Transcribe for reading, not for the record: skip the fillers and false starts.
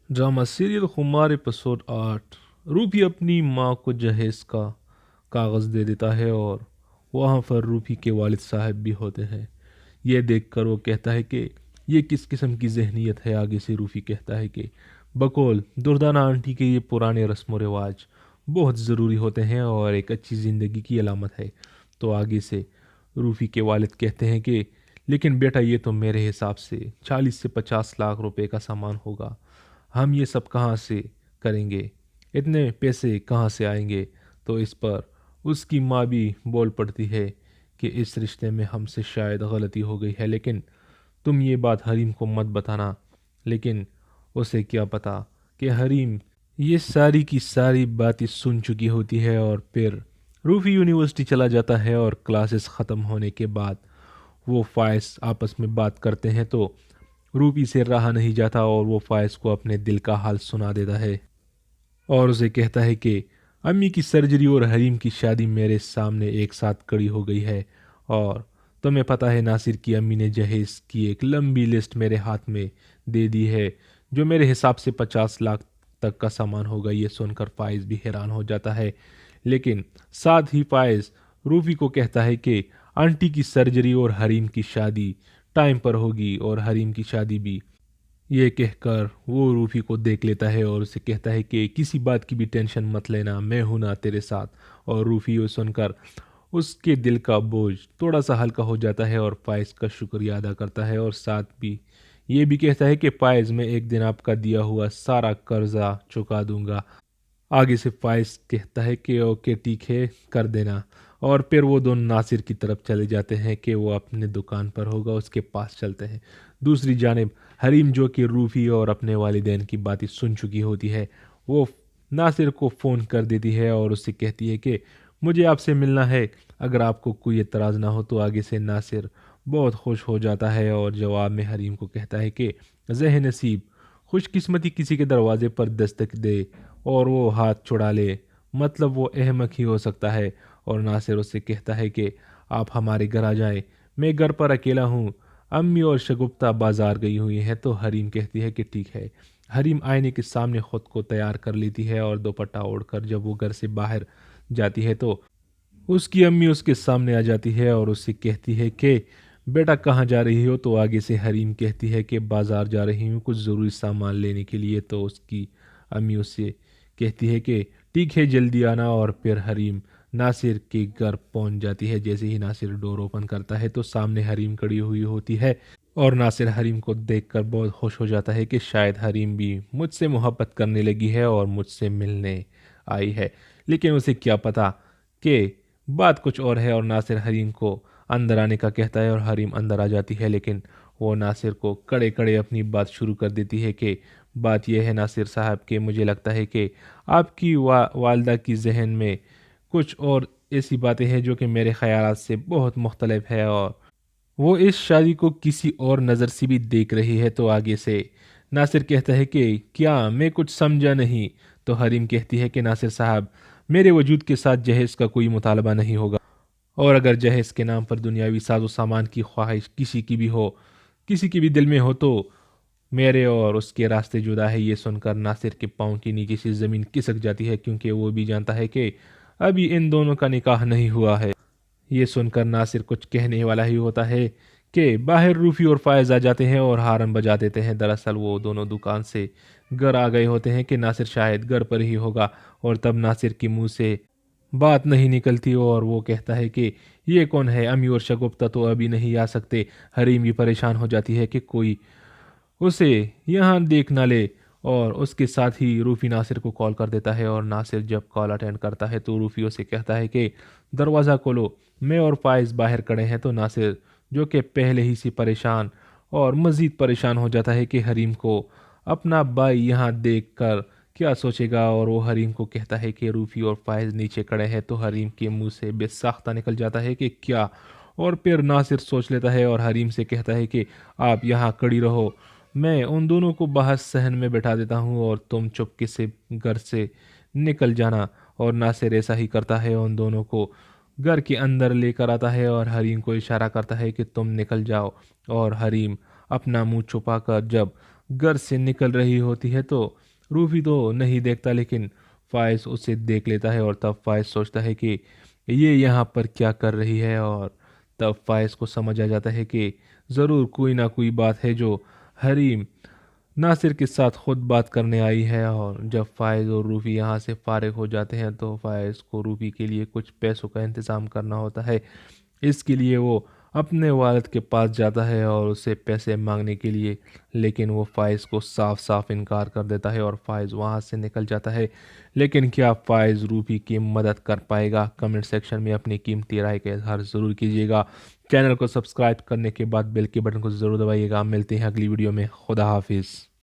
Drama serial खुमार episode 8। रूपी अपनी माँ को जहेज का कागज़ दे देता है और वहाँ पर रूपी के वालिद साहब भी होते हैं। ये देखकर वो कहता है कि ये किस किस्म की जहनीत है। आगे से रूफी कहता है कि बकौल दुर्दाना आंटी के ये पुराने रस्म व रिवाज बहुत ज़रूरी होते हैं और एक अच्छी ज़िंदगी की अलामत है। तो आगे से रूफी के वालिद कहते हैं कि लेकिन बेटा ये तो मेरे हिसाब से 40 से 50 लाख रुपए का सामान होगा। हम ये सब कहाँ से करेंगे, इतने पैसे कहाँ से आएंगे। तो इस पर उसकी माँ भी बोल पड़ती है कि इस रिश्ते में हमसे शायद गलती हो गई है, लेकिन तुम ये बात हरीम को मत बताना। लेकिन उसे क्या पता कि हरीम ये सारी की सारी बातें सुन चुकी होती है। और फिर रूफी यूनिवर्सिटी चला जाता है और क्लासेस ख़त्म होने के बाद वो फायस आपस में बात करते हैं। तो रूपी से रहा नहीं जाता और वो फायस को अपने दिल का हाल सुना देता है और उसे कहता है कि अम्मी की सर्जरी और हरीम की शादी मेरे सामने एक साथ कड़ी हो गई है। और तुम्हें पता है नासिर की अम्मी ने जहेज की एक लंबी लिस्ट मेरे हाथ में दे दी है, जो मेरे हिसाब से 50 लाख तक का सामान होगा। ये सुनकर फाइज भी हैरान हो जाता है, लेकिन साथ ही फाइज रूफी को कहता है कि आंटी की सर्जरी और हरीम की शादी टाइम पर होगी और हरीम की शादी भी। ये कहकर वो रूफी को देख लेता है और उसे कहता है कि किसी बात की भी टेंशन मत लेना, मैं हूं ना तेरे साथ। और रूफी ये सुनकर उसके दिल का बोझ थोड़ा सा हल्का हो जाता है और फाइज का शुक्रिया अदा करता है और साथ भी ये भी कहता है कि फाइज मैं एक दिन आपका दिया हुआ सारा कर्जा चुका दूंगा। आगे से फाइज कहता है कि ओके ठीक है कर देना। और फिर वो दोनों नासिर की तरफ चले जाते हैं कि वो अपने दुकान पर होगा, उसके पास चलते हैं। दूसरी जानिब हरीम, जो कि रूफी और अपने वालिदैन की बातें सुन चुकी होती है, वो नासिर को फ़ोन कर देती है और उससे कहती है कि मुझे आपसे मिलना है, अगर आपको कोई एतराज़ ना हो। तो आगे से नासिर बहुत खुश हो जाता है और जवाब में हरीम को कहता है कि ज़ह नसीब, खुशकिस्मती किसी के दरवाजे पर दस्तक दे और वो हाथ छुड़ा ले, मतलब वो अहमक ही हो सकता है। और नासिर उससे कहता है कि आप हमारे घर आ जाएं, मैं घर पर अकेला हूँ, अम्मी और शगुफ्ता बाजार गई हुई हैं। तो हरीम कहती है कि ठीक है। हरीम आईने के सामने खुद को तैयार कर लेती है और दोपट्टा ओढ़कर जब वो घर से बाहर जाती है तो उसकी अम्मी उसके सामने आ जाती है और उससे कहती है कि बेटा कहाँ जा रही हो। तो आगे से हरीम कहती है कि बाजार जा रही हूँ कुछ ज़रूरी सामान लेने के लिए। तो उसकी अम्मी उससे कहती है कि ठीक है जल्दी आना। और फिर हरीम नासिर के घर पहुंच जाती है। जैसे ही नासिर डोर ओपन करता है तो सामने हरीम खड़ी हुई होती है और नासिर हरीम को देखकर बहुत खुश हो जाता है कि शायद हरीम भी मुझसे मोहब्बत करने लगी है और मुझसे मिलने आई है। लेकिन उसे क्या पता कि बात कुछ और है। और नासिर हरीम को अंदर आने का कहता है और हरीम अंदर आ जाती है, लेकिन वो नासिर को कड़े कड़े अपनी बात शुरू कर देती है कि बात यह है नासिर साहब कि मुझे लगता है कि आपकी वालदा की जहन में कुछ और ऐसी बातें हैं जो कि मेरे ख्यालात से बहुत मुख्तलिफ है और वो इस शादी को किसी और नज़र से भी देख रही है। तो आगे से नासिर कहता है कि क्या मैं कुछ समझा नहीं। तो हरीम कहती है कि नासिर साहब, मेरे वजूद के साथ जहेज़ का कोई मुतालबा नहीं होगा, और अगर जहेज़ के नाम पर दुनियावी साजो सामान की ख्वाहिश किसी की भी हो, किसी के भी दिल में हो, तो मेरे और उसके रास्ते जुदा है। ये सुनकर नासिर के पाँव के नीचे से ज़मीन खिसक जाती है, क्योंकि वो भी जानता है कि अभी इन दोनों का निकाह नहीं हुआ है। ये सुनकर नासिर कुछ कहने वाला ही होता है कि बाहर रूफी और फायज आ जाते हैं और हारन बजा देते हैं। दरअसल वो दोनों दुकान से घर आ गए होते हैं कि नासिर शायद घर पर ही होगा। और तब नासिर के मुंह से बात नहीं निकलती और वो कहता है कि ये कौन है, अमी और शगुफ्ता तो अभी नहीं आ सकते। हरीम भी परेशान हो जाती है कि कोई उसे यहाँ देख ना ले। और उसके साथ ही रूफी नासिर को कॉल कर देता है और नासिर जब कॉल अटेंड करता है तो रूफी उसे कहता है कि दरवाज़ा खोलो, मैं और फाइज बाहर खड़े हैं। तो नासिर, जो कि पहले ही से परेशान और मज़ीद परेशान हो जाता है कि हरीम को अपना भाई यहाँ देख कर क्या सोचेगा। और वो हरीम को कहता है कि रूफी और फाइज नीचे खड़े हैं। तो हरीम के मुंह से बेसाख्ता निकल जाता है कि क्या। और फिर नासिर सोच लेता है और हरीम से कहता है कि आप यहाँ खड़ी रहो, मैं उन दोनों को बाहर सहन में बैठा देता हूँ और तुम चुपके से घर से निकल जाना। और नासिर ऐसा ही करता है, उन दोनों को घर के अंदर लेकर आता है और हरीम को इशारा करता है कि तुम निकल जाओ। और हरीम अपना मुंह छुपाकर जब घर से निकल रही होती है तो रूफी तो नहीं देखता, लेकिन फाइज उसे देख लेता है और तब फाइज सोचता है कि ये यहाँ पर क्या कर रही है। और तब फाइज को समझ आ जाता है कि ज़रूर कोई ना कोई बात है जो हरीम नासिर के साथ खुद बात करने आई है। और जब फाइज और रूफी यहाँ से फारिग हो जाते हैं तो फाइज को रूफी के लिए कुछ पैसों का इंतज़ाम करना होता है। इसके लिए वो अपने वालिद के पास जाता है और उससे पैसे मांगने के लिए, लेकिन वो फाइज को साफ साफ इनकार कर देता है और फाइज वहाँ से निकल जाता है। लेकिन क्या फाइज रूबी की मदद कर पाएगा? कमेंट सेक्शन में अपनी कीमती राय का इजहार ज़रूर कीजिएगा। चैनल को सब्सक्राइब करने के बाद बेल के बटन को ज़रूर दबाइएगा। मिलते हैं अगली वीडियो में। खुदा हाफिज़।